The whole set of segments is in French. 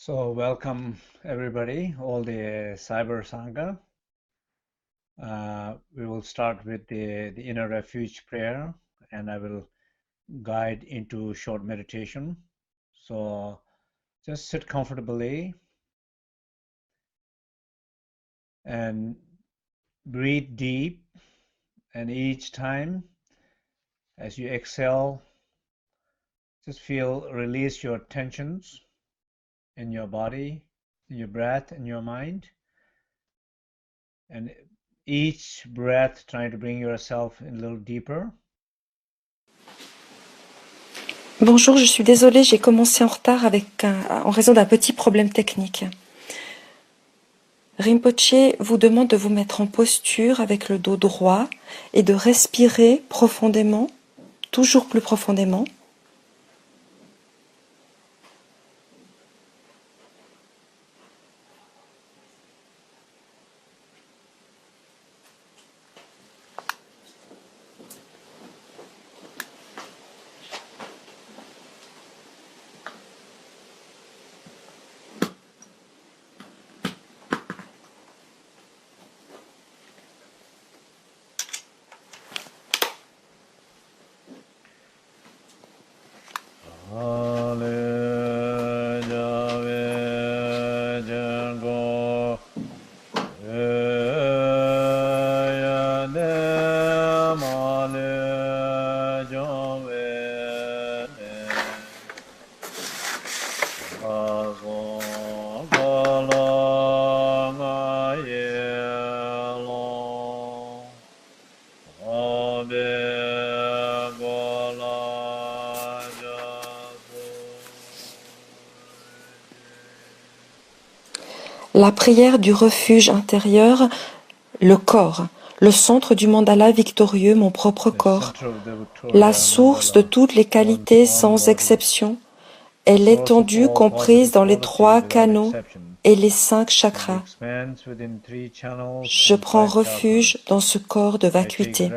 So welcome everybody, all the Cyber Sangha. We will start with the inner refuge prayer, and I will guide into short meditation. So just sit comfortably and breathe deep, and each time as you exhale, just release your tensions in your body, in your breath, in your mind, and each breath trying to bring yourself a little deeper. Bonjour, je suis désolée, j'ai commencé en retard en raison d'un petit problème technique. Rinpoche vous demande de vous mettre en posture avec le dos droit et de respirer profondément, toujours plus profondément. La prière du refuge intérieur, le corps, le centre du mandala victorieux, mon propre corps, la source de toutes les qualités sans exception, est l'étendue comprise dans les 3 canaux et les 5 chakras. Je prends refuge dans ce corps de vacuité.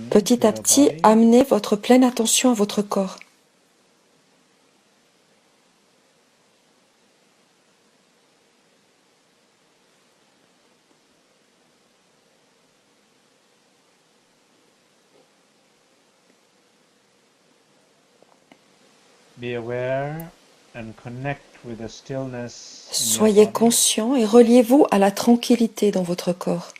Petit à petit, amenez votre pleine attention à votre corps. Soyez conscient et reliez-vous à la tranquillité dans votre corps.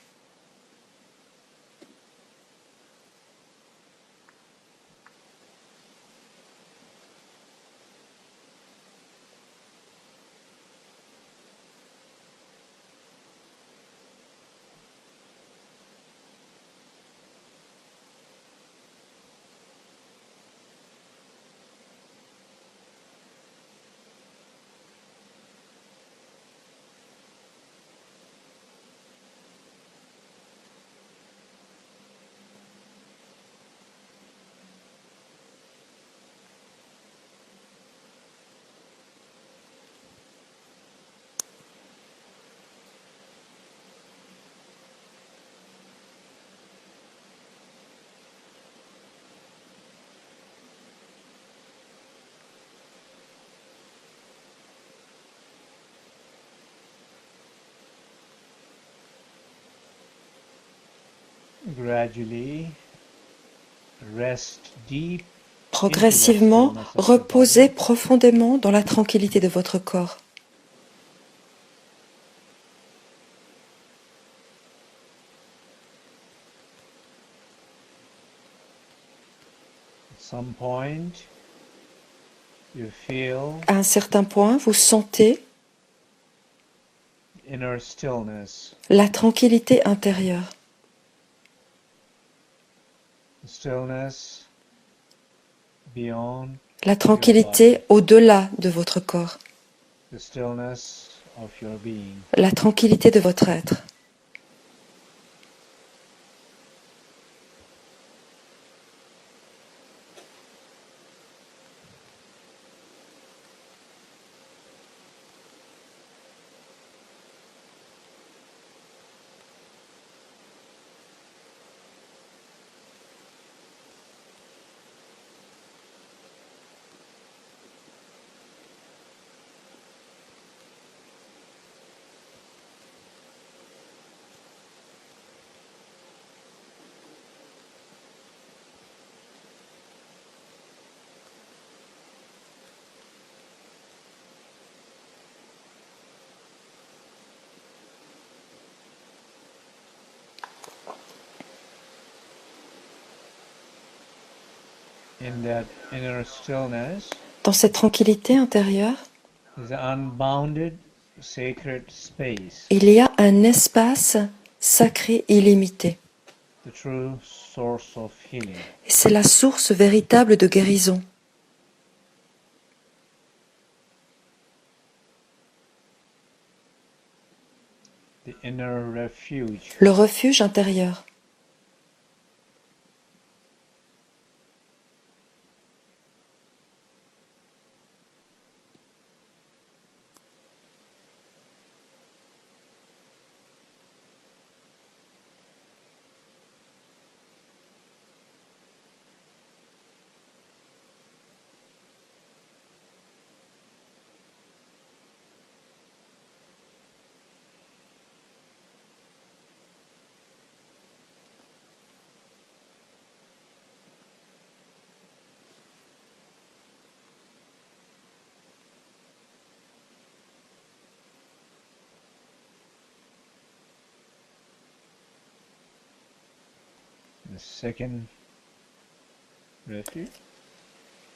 Progressivement, reposez profondément dans la tranquillité de votre corps. À un certain point, vous sentez la tranquillité intérieure. La tranquillité au-delà de votre corps. La tranquillité de votre être. Dans cette tranquillité intérieure, il y a un espace sacré illimité. Et c'est la source véritable de guérison. Le refuge intérieur.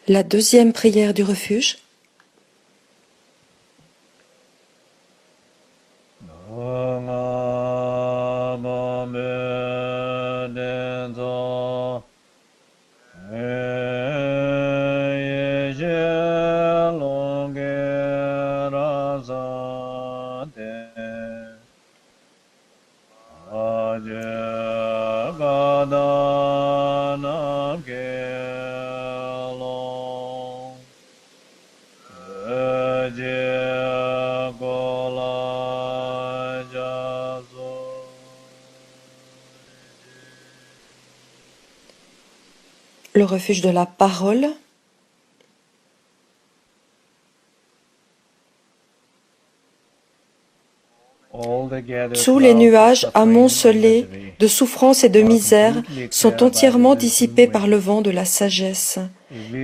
La deuxième prière du refuge. Le refuge de la parole. Tous les nuages amoncelés de souffrance et de misère sont entièrement dissipés par le vent de la sagesse,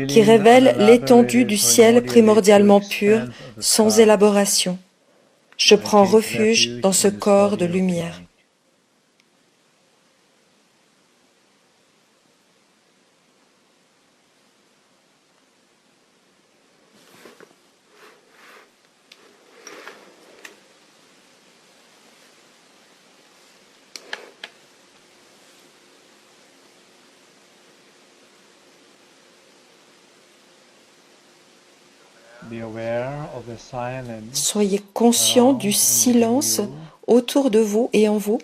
qui révèle l'étendue du ciel primordialement pur, sans élaboration. Je prends refuge dans ce corps de lumière. Soyez conscient du silence autour de vous et en vous.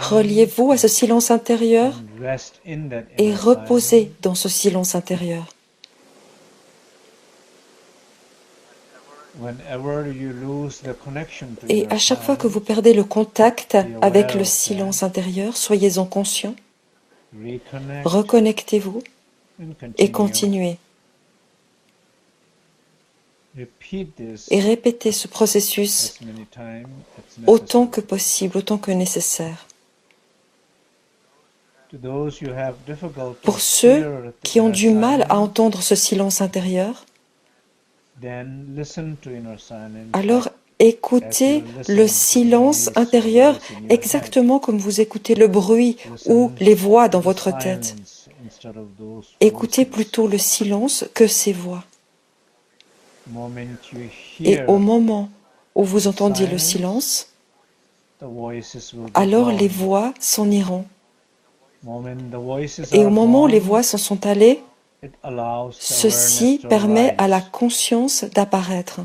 Reliez-vous à ce silence intérieur et reposez dans ce silence intérieur. Et à chaque fois que vous perdez le contact avec le silence intérieur, soyez-en conscient, reconnectez-vous et continuez. Et répétez ce processus autant que possible, autant que nécessaire. Pour ceux qui ont du mal à entendre ce silence intérieur, alors écoutez le silence intérieur exactement comme vous écoutez le bruit ou les voix dans votre tête. Écoutez plutôt le silence que ces voix. Et au moment où vous entendiez le silence, alors les voix s'en iront. Et au moment où les voix s'en sont allées, ceci permet à la conscience d'apparaître.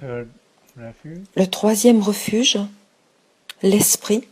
Third refuge. Le troisième refuge, l'esprit.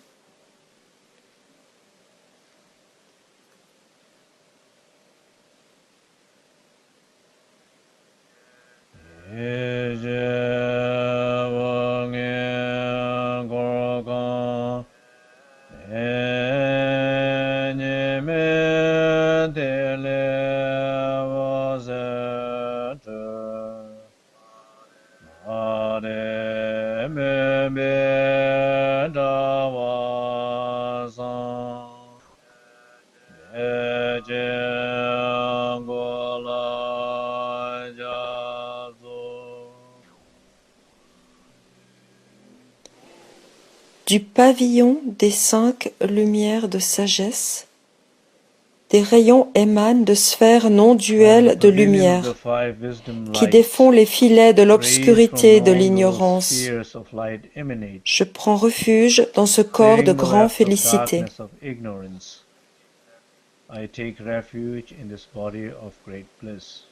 Du pavillon des 5 lumières de sagesse, des rayons émanent de sphères non duelles de lumière, qui défont les filets de l'obscurité et de l'ignorance. Je prends refuge dans ce corps de grande félicité. I take refuge in this body of great bliss.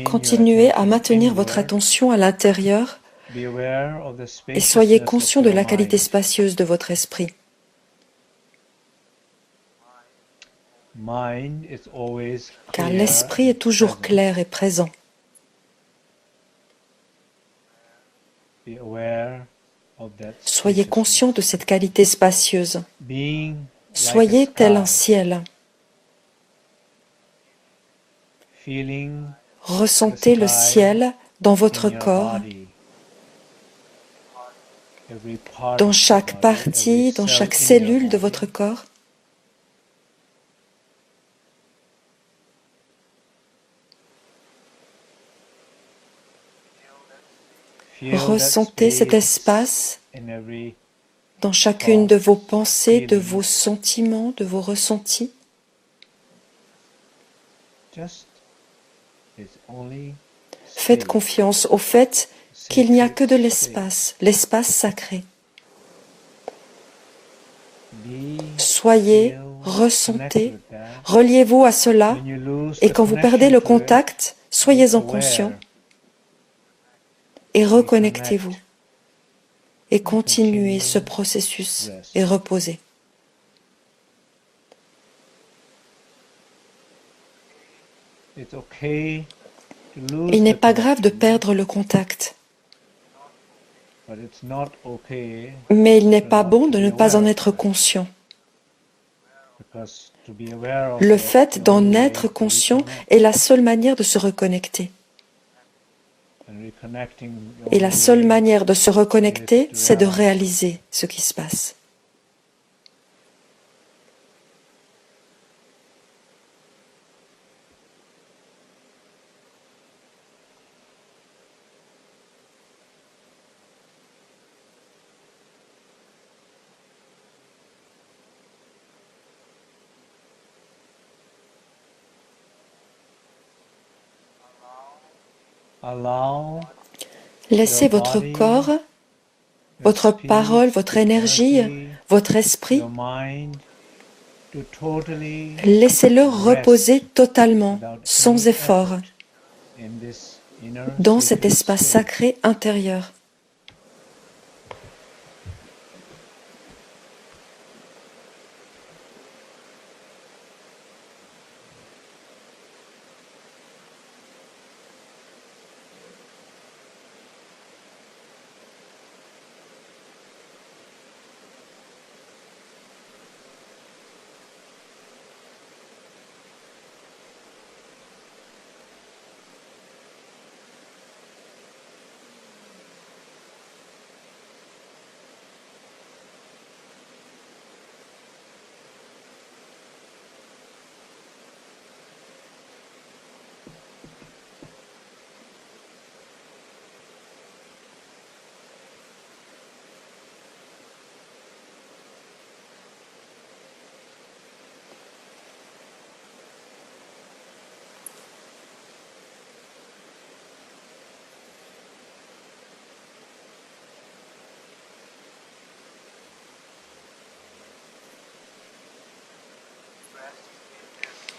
Continuez à maintenir votre attention à l'intérieur et soyez conscient de la qualité spacieuse de votre esprit. Car l'esprit est toujours clair et présent. Soyez conscient de cette qualité spacieuse. Soyez tel un ciel. Ressentez le ciel dans votre corps, dans chaque partie, dans chaque cellule de votre corps. Ressentez cet espace dans chacune de vos pensées, de vos sentiments, de vos ressentis. Faites confiance au fait qu'il n'y a que de l'espace, l'espace sacré. Soyez, ressentez, reliez-vous à cela, et quand vous perdez le contact, soyez-en conscient et reconnectez-vous. Et continuez ce processus et reposez. Il n'est pas grave de perdre le contact, mais il n'est pas bon de ne pas en être conscient. Le fait d'en être conscient est la seule manière de se reconnecter. Et la seule manière de se reconnecter, c'est de réaliser ce qui se passe. Laissez votre corps, votre parole, votre énergie, votre esprit, laissez-le reposer totalement, sans effort, dans cet espace sacré intérieur.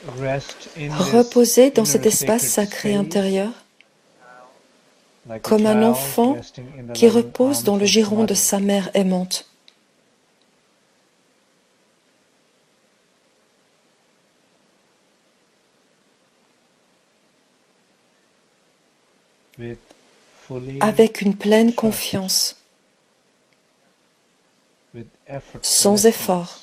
Reposez dans cet espace sacré intérieur comme un enfant qui repose dans le giron de sa mère aimante. Avec une pleine confiance, sans effort,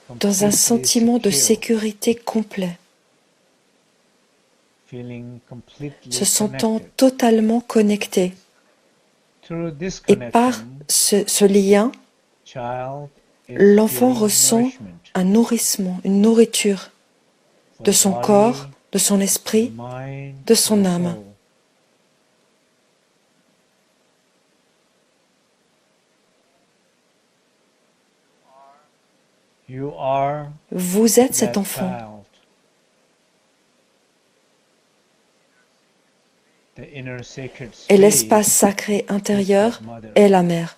dans un sentiment de sécurité complet, se sentant totalement connecté. Et par ce lien, l'enfant ressent un nourrissement, une nourriture de son corps, de son esprit, de son âme. Vous êtes cet enfant. Et l'espace sacré intérieur est la mère.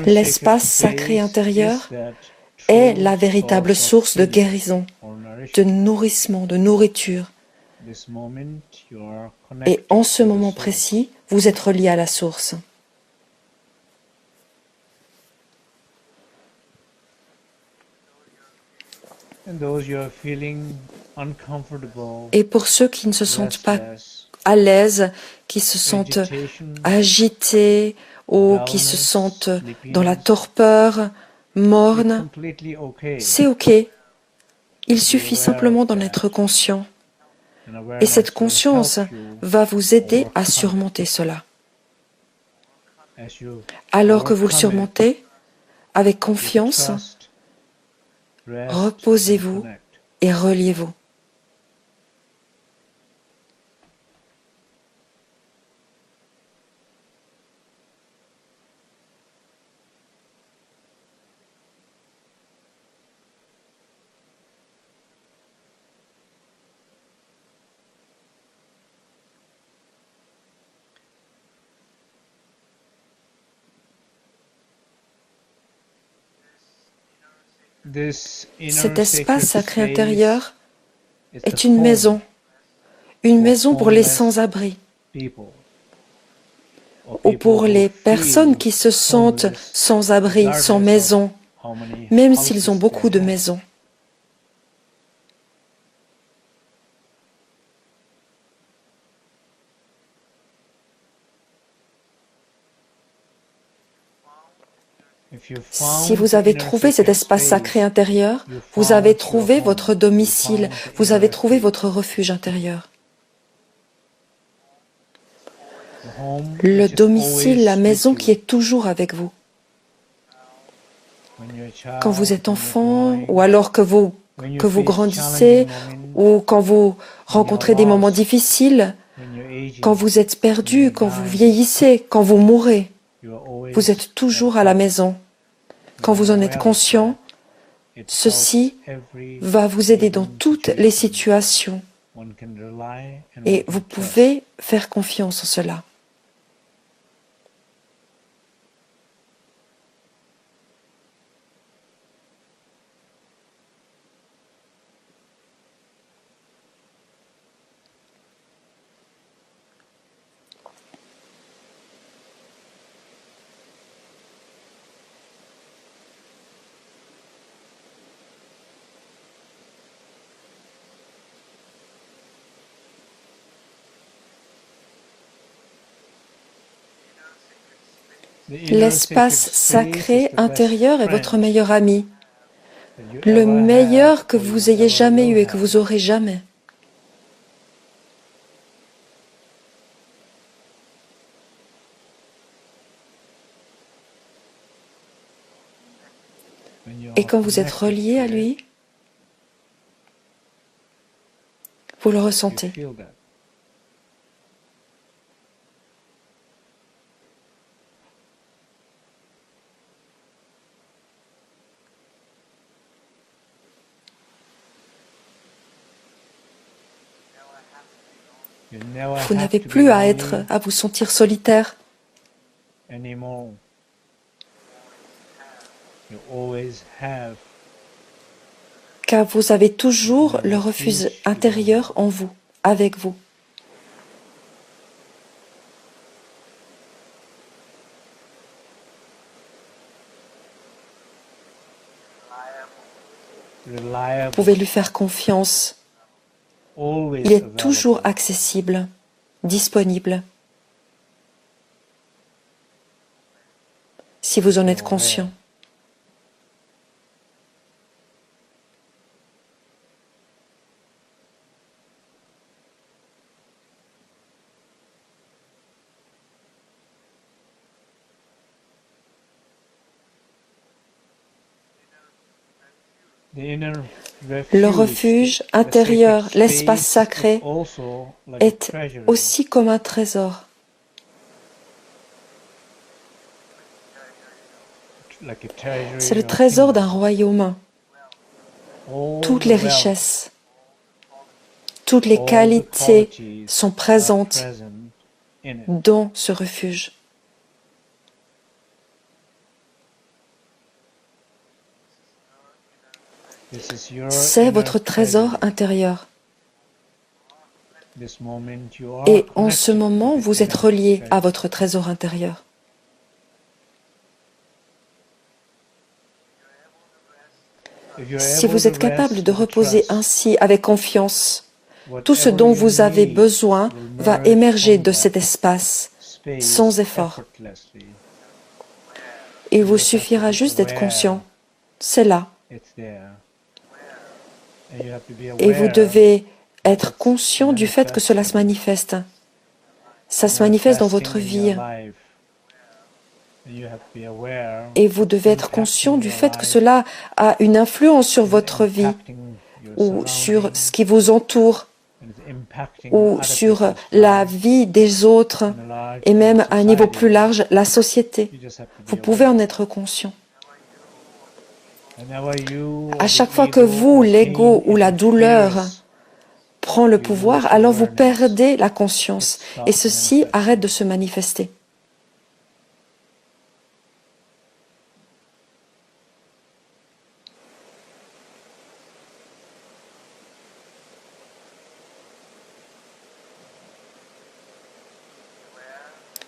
L'espace sacré intérieur est la véritable source de guérison, de nourrissement, de nourriture. Et en ce moment précis, vous êtes relié à la source. Et pour ceux qui ne se sentent pas à l'aise, qui se sentent agités ou qui se sentent dans la torpeur, mornes, c'est OK. Il suffit simplement d'en être conscient. Et cette conscience va vous aider à surmonter cela. Alors que vous le surmontez, avec confiance, reposez-vous et reliez-vous. Cet espace sacré intérieur est une maison pour les sans-abri, ou pour les personnes qui se sentent sans abri, sans maison, même s'ils ont beaucoup de maisons. Si vous avez trouvé cet espace sacré intérieur, vous avez trouvé votre domicile, vous avez trouvé votre refuge intérieur. Le domicile, la maison qui est toujours avec vous. Quand vous êtes enfant, ou alors que vous grandissez, ou quand vous rencontrez des moments difficiles, quand vous êtes perdu, quand vous vieillissez, quand vous mourrez, vous êtes toujours à la maison. Quand vous en êtes conscient, ceci va vous aider dans toutes les situations et vous pouvez faire confiance en cela. L'espace sacré intérieur est votre meilleur ami, le meilleur que vous ayez jamais eu et que vous aurez jamais. Et quand vous êtes relié à lui, vous le ressentez. Vous n'avez plus à vous sentir solitaire. Car vous avez toujours le refuge intérieur en vous, avec vous. Vous pouvez lui faire confiance. Il est toujours accessible, disponible, si vous en êtes conscient. Le refuge intérieur, l'espace sacré, est aussi comme un trésor. C'est le trésor d'un royaume. Toutes les richesses, toutes les qualités sont présentes dans ce refuge. C'est votre trésor intérieur. Et en ce moment, vous êtes relié à votre trésor intérieur. Si vous êtes capable de reposer ainsi avec confiance, tout ce dont vous avez besoin va émerger de cet espace sans effort. Il vous suffira juste d'être conscient. C'est là. Et vous devez être conscient du fait que cela se manifeste. Ça se manifeste dans votre vie. Et vous devez être conscient du fait que cela a une influence sur votre vie ou sur ce qui vous entoure ou sur la vie des autres et même à un niveau plus large, la société. Vous pouvez en être conscient. À chaque fois que vous, l'ego ou la douleur prend le pouvoir, alors vous perdez la conscience et ceci arrête de se manifester.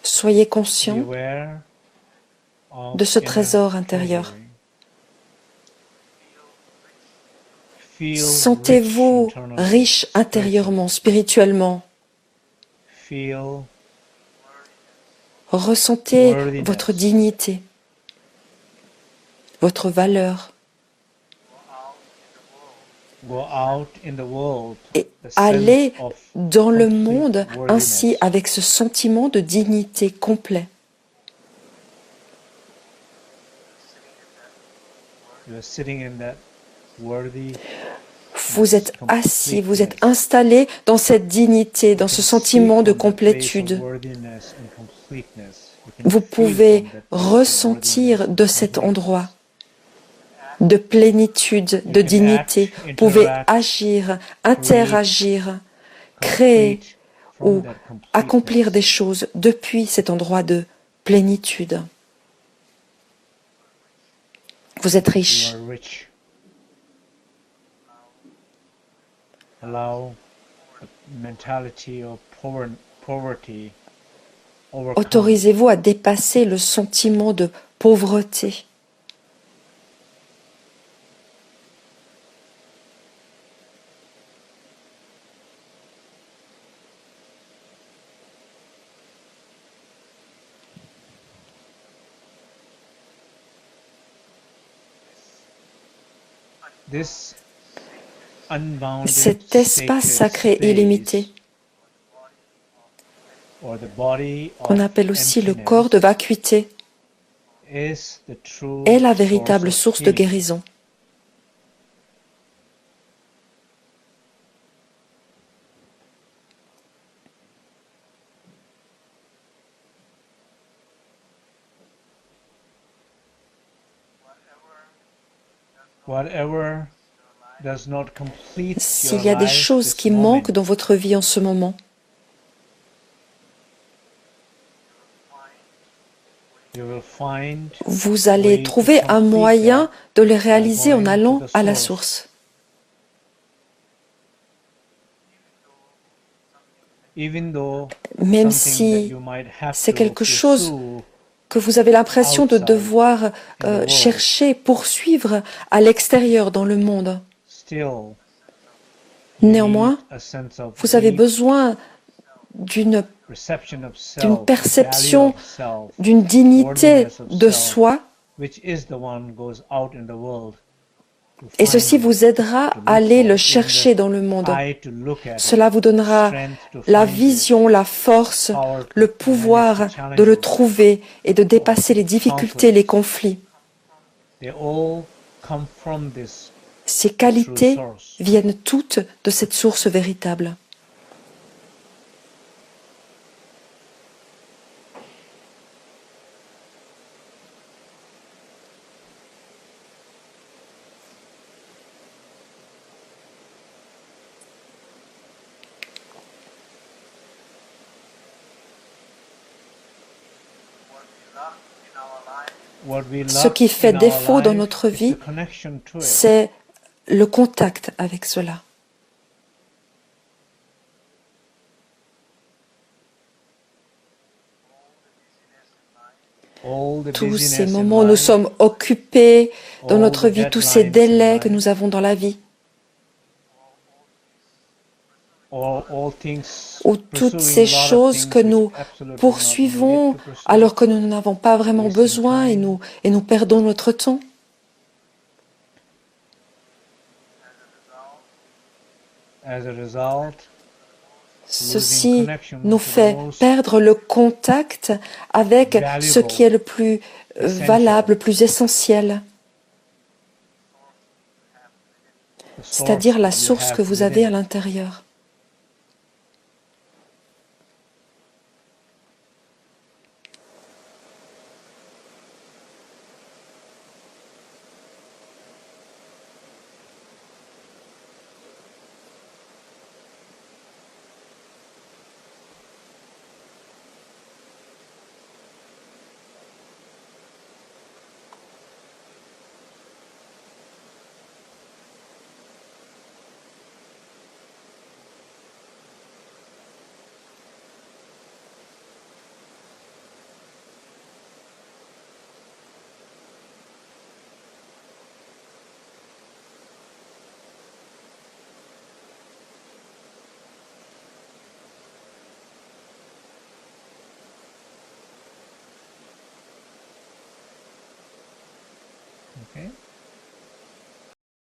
Soyez conscient de ce trésor intérieur. Sentez-vous riche intérieurement, spirituellement. Ressentez votre dignité, votre valeur. Et allez dans le monde ainsi avec ce sentiment de dignité complet. Vous êtes assis, vous êtes installé dans cette dignité, dans ce sentiment de complétude. Vous pouvez ressentir de cet endroit de plénitude, de dignité. Vous pouvez agir, interagir, créer ou accomplir des choses depuis cet endroit de plénitude. Vous êtes riche. Autorisez-vous à dépasser le sentiment de pauvreté. Cet espace sacré illimité, qu'on appelle aussi le corps de vacuité, est la véritable source de guérison. S'il y a des choses qui manquent dans votre vie en ce moment, vous allez trouver un moyen de les réaliser en allant à la source. Même si c'est quelque chose que vous avez l'impression de devoir chercher, poursuivre à l'extérieur dans le monde. Néanmoins, vous avez besoin d'une perception, d'une dignité de soi, et ceci vous aidera à aller le chercher dans le monde. Cela vous donnera la vision, la force, le pouvoir de le trouver et de dépasser les difficultés, les conflits. Ces qualités viennent toutes de cette source véritable. Ce qui fait défaut dans notre vie, c'est le contact avec cela. Tous ces moments où nous sommes occupés dans notre vie, tous ces délais que nous avons dans la vie, ou toutes ces choses que nous poursuivons alors que nous n'en avons pas vraiment besoin et nous perdons notre temps. Ceci nous fait perdre le contact avec ce qui est le plus valable, le plus essentiel, c'est-à-dire la source que vous avez à l'intérieur.